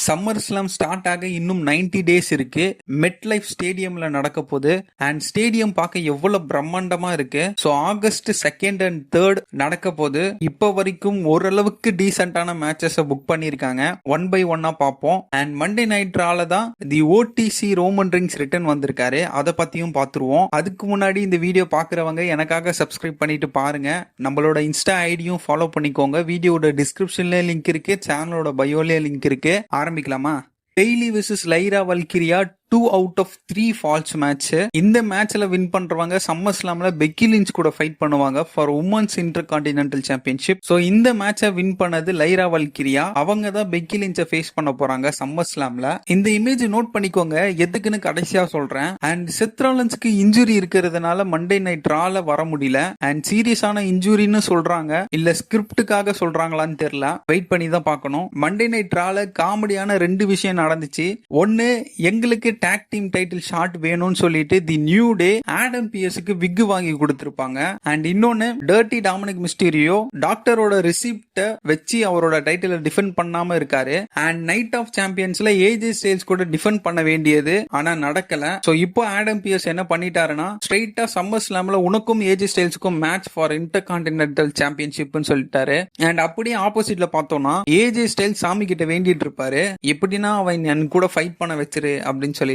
Summer slam start ஆக இன்னும் 90 days இருக்கு. மெட் லைஃப் ஸ்டேடியம்ல நடக்க போகுது. அண்ட் ஸ்டேடியம் பார்க்க எவ்வளவு பிரம்மாண்டமா இருக்கு. So August 2nd and 3rd நடக்க போகுது. இப்போ வரைக்கும் ஓரளவுக்கு டீசென்டான மேட்சஸ் புக் பண்ணிருக்காங்க. ஒன் பை ஒன்னா பார்ப்போம். அண்ட் மண்டே நைட் ரால தான் தி ஓடிசி ரோமன் ரிங்ஸ் ரிட்டர்ன் வந்திருக்காரு. அதை பத்தியும் பார்த்துருவோம். அதுக்கு முன்னாடி இந்த வீடியோ பாக்குறவங்க எனக்காக சப்ஸ்கிரைப் பண்ணிட்டு பாருங்க. நம்மளோட இன்ஸ்டா ஐடியும் ஃபாலோ பண்ணிக்கோங்க. வீடியோட டிஸ்கிரிப்ஷன்ல லிங்க் இருக்கு, சேனலோட பயோல லிங்க் இருக்கு. ஆரம்பிக்கலாமா? டெய்லி versus Lyra Valkyria 2 out of 3 falls match. இந்த மேட்ச்ல வின் பண்றவங்க சம்மர் ஸ்லாம்ல பெக்கி லிஞ்ச் கூட ஃபைட் பண்ணுவாங்க for women's intercontinental championship. So இந்த மேட்சை வின் பண்ணது லைரா வல்கிரியா. அவங்க தான் பெக்கி லிஞ்சை ஃபேஸ் பண்ண போறாங்க சம்மர் ஸ்லாம்ல. இந்த இமேஜ் நோட் பண்ணிக்கோங்க, எதுக்குன்னு கடைசியா சொல்றேன். அண்ட் செத்ராலன்ஸ்க்கு இன்ஜுரி இருக்கிறதுனால மண்டே நைட் ரால வர முடியல. அண்ட் சீரியஸான இன்ஜுரின்னு சொல்றாங்க, இல்ல ஸ்கிரிப்டுக்காக சொல்றாங்களான்னு தெரியல. வெயிட் பண்ணி தான் பார்க்கணும். மண்டே நைட் ரால காமெடியான 2 விஷயம் நடந்துச்சு. ஒன்னு, எங்களுக்கு டாக் டீம் டைட்டில் ஷாட் வேணும்னு சொல்லிட்டு தி நியூ டே ஆடம் பியர்ஸுக்கு விக் வாங்கி கொடுத்திருப்பாங்க. அண்ட் இன்னொன்னு, டர்ட்டி டாமினிக் மிஸ்டீரியோ டாக்டரோட ரிசிப்ட வச்சு அவரோட டைட்டில டிஃபெண்ட் பண்ணாம இருக்காரு. அண்ட் நைட் ஆஃப் சாம்பியன்ஸ்ல ஏஜே ஸ்டைல்ஸ் கூட டிஃபெண்ட் பண்ண வேண்டியது, ஆனா நடக்கல. சோ இப்போ ஆடம் பியர்ஸ் என்ன பண்ணிட்டாருன்னா, ஸ்ட்ரைட்டா சம்மர் ஸ்லாம்ல உனக்கும் ஏஜே ஸ்டைல்ஸுக்கும் மேட்ச் ஃபார் இன்டர் கான்டினென்டல் சாம்பியன்ஷிப்னு சொல்லிட்டாரு. அண்ட் அப்படியே ஆப்போசிட்ல பார்த்தோம்னா, ஏஜே ஸ்டைல் சாமி கிட்ட வேண்டிட்டு இருப்பாரு, எப்படின்னா அவன் என் கூட ஃபைட் பண்ண வச்சிரு அப்படின்னு சொல்லிட்டு.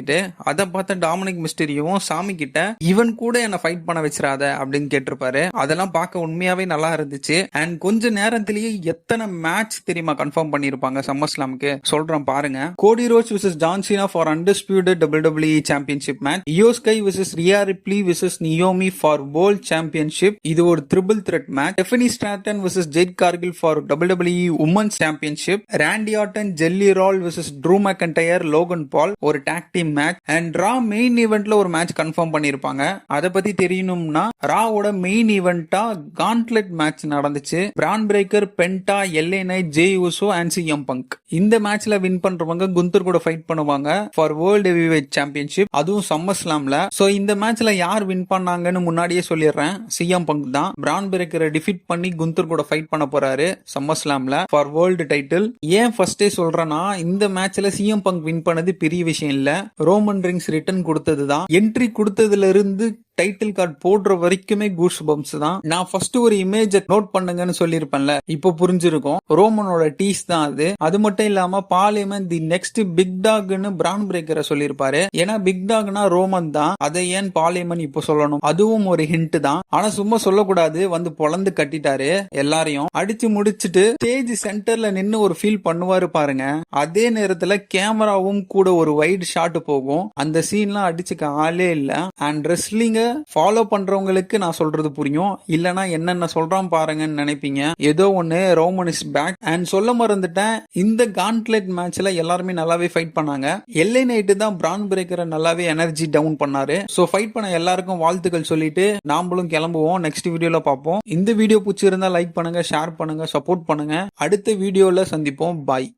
அதை பார்த்த டாமினிக் மிஸ்டீரியோவும் சாமி கிட்ட இவன் கூட என்ன ஃபைட் பண்ண வச்சிராத அப்படின்னு கேட்டிருப்பாரு. அதெல்லாம் பார்க்க உண்மையாவே நல்லா இருந்துச்சு. அண்ட் கொஞ்ச நேரத்திலேயே எத்தனை மேட்ச் தெரியுமா கன்ஃபார்ம் பண்ணிருப்பாங்க சம்மர் ஸ்லாமுக்கு, சொல்றேன் பாருங்க. Cody Rhodes versus John Cena for undisputed WWE championship match. Iyo Sky versus Rhea Ripley versus Naomi for world championship. இது ஒரு triple threat match. Stephanie Stratton versus Jade Cargill for WWE women's championship. Randy Orton Jelly Roll versus Drew McIntyre Logan Paul ஒரு tag team match. And Raw main ஈவென்ட்ல ஒரு match confirm பண்ணிருப்பாங்க. அதை பத்தி தெரியணும்னா, ராவோட மெயின் ஈவென்ட்டா கான்ட்லெட் மேட்ச் நடந்துச்சு. Bron Breakker, பென்டா, எல்ஏ night, J Uso and CM bunk. இந்த மேட்ச்ல வின் பண்றவங்க குந்தர் கூட ஃபைட் பண்ணுவாங்க ஃபார் வேர்ல்ட் ஹெவிவெயிட் சாம்பியன்ஷிப், அதுவும் சம்மர் ஸ்லாம்ல. சோ இந்த மேட்ச்ல யார் வின் பண்ணாங்கன்னு முன்னாடியே சொல்லிடுறேன், சிஎம் பங்க் தான் பிரான் பிரேக்கரை டிஃபீட் பண்ணி குந்தர் கூட ஃபைட் பண்ண போறாரு சம்மர் ஸ்லாம்ல ஃபார் வேர்ல்டு டைட்டில். ஏன் ஃபர்ஸ்டே சொல்றேன்னா, இந்த மேட்ச்ல சிஎம் பங்க் வின் பண்ணது பெரிய விஷயம் இல்ல, ரோமன் ரிங்ஸ் ரிட்டர்ன் கொடுத்ததுதான். என்ட்ரி கொடுத்ததுல இருந்து டைட்டில் கார்டு போடுற வரைக்குமே கூஸ் பம்ப்ஸ் தான். நான் ஃபர்ஸ்ட் ஒரு இமேஜ் நோட் பண்ணுங்கன்னு சொல்லிருப்பேன்ல, இப்போ புரிஞ்சிருக்கும். ரோமனோட டீஸ் தான் அது. அது மட்டும் இல்லாம பாலிமன் தி நெக்ஸ்ட் பிக் டாக்னு பிரான் பிரேக்கரை சொல்லிருப்பாரு. ஏன்னா பிக் டாக்னா ரோமன் தான், அதை ஏன் பாலிமன் இப்போ சொல்லணும், அதுவும் ஒரு ஹிண்ட் தான். ஆனா சும்மா சொல்லக்கூடாது, வந்து பொழந்து கட்டிட்டாரு எல்லாரையும். அடிச்சு முடிச்சிட்டு ஸ்டேஜ் சென்டர்ல நின்னு ஒரு ஃபீல் பண்ணுவாரு பாருங்க. அதே நேரத்துல கேமராவும் கூட ஒரு வைட் ஷாட் போகும். அந்த சீன்லாம் அடிச்சுக்க ஆளே இல்ல. அண்ட் ரெஸ்லிங்க ஃபாலோ பண்றவங்களுக்கு நான் சொல்றது புரியும், இல்லனா என்னென்ன சொல்றான் பாருங்கன்னு நினைப்பீங்க. ஏதோ ஒன்னு, ரோமன் இஸ் பேக். அண்ட் சொல்ல மறந்துட்டேன், இந்த கான்ட்லெட் மேட்ச்ல எல்லாருமே நல்லாவே ஃபைட் பண்ணாங்க. எல்ஏ நைட் தான் பிரான் பிரேக்கரை நல்லாவே எனர்ஜி டவுன் பண்ணாரு. சோ ஃபைட் பண்ண எல்லாருக்கும் வாழ்த்துக்கள் சொல்லிட்டு நாமளும் கிளம்புவோம். நெக்ஸ்ட் வீடியோல பார்ப்போம். இந்த வீடியோ பிடிச்சிருந்தா லைக் பண்ணுங்க, ஷேர் பண்ணுங்க, சப்போர்ட் பண்ணுங்க. அடுத்த வீடியோல சந்திப்போம். பாய்.